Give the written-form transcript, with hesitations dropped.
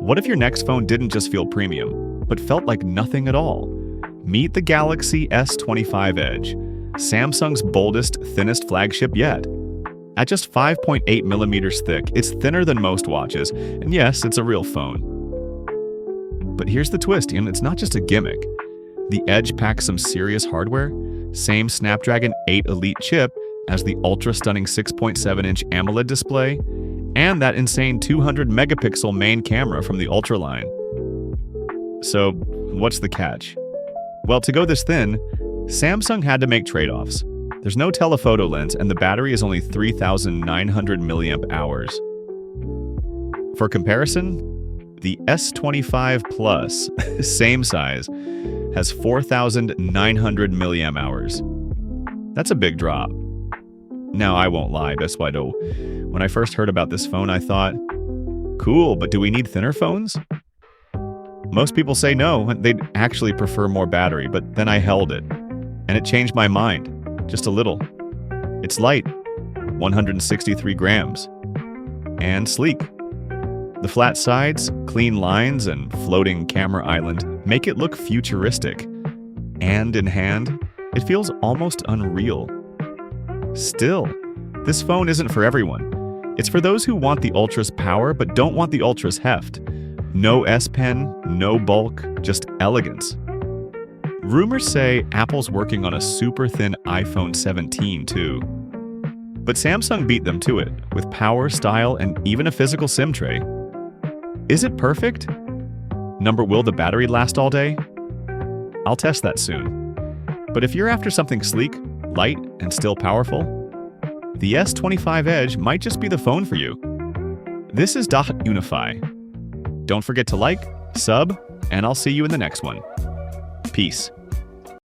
What if your next phone didn't just feel premium, but felt like nothing at all? Meet the Galaxy S25 Edge, Samsung's boldest, thinnest flagship yet. At just 5.8 millimeters thick, it's thinner than most watches, and yes, it's a real phone. But here's the twist, and it's not just a gimmick. The Edge packs some serious hardware, same Snapdragon 8 Elite chip as the ultra-stunning 6.7-inch AMOLED display, and that insane 200-megapixel main camera from the Ultra line. So, what's the catch? Well, to go this thin, Samsung had to make trade-offs. There's no telephoto lens, and the battery is only 3,900 milliamp hours. For comparison, the S25 Plus, same size, has 4,900 milliamp hours. That's a big drop. Now, I won't lie, best why do. When I first heard about this phone, I thought, cool, but do we need thinner phones? Most people say no, they'd actually prefer more battery, but then I held it, and it changed my mind, just a little. It's light, 163 grams, and sleek. The flat sides, clean lines, and floating camera island make it look futuristic. And in hand, it feels almost unreal. Still, this phone isn't for everyone. It's for those who want the Ultra's power but don't want the Ultra's heft. No S Pen, no bulk, just elegance. Rumors say Apple's working on a super thin iPhone 17 too. But Samsung beat them to it, with power, style, and even a physical SIM tray. Is it perfect? Will the battery last all day? I'll test that soon. But if you're after something sleek, light, and still powerful, the S25 Edge might just be the phone for you. This is Dotunify. Don't forget to like, sub, and I'll see you in the next one. Peace.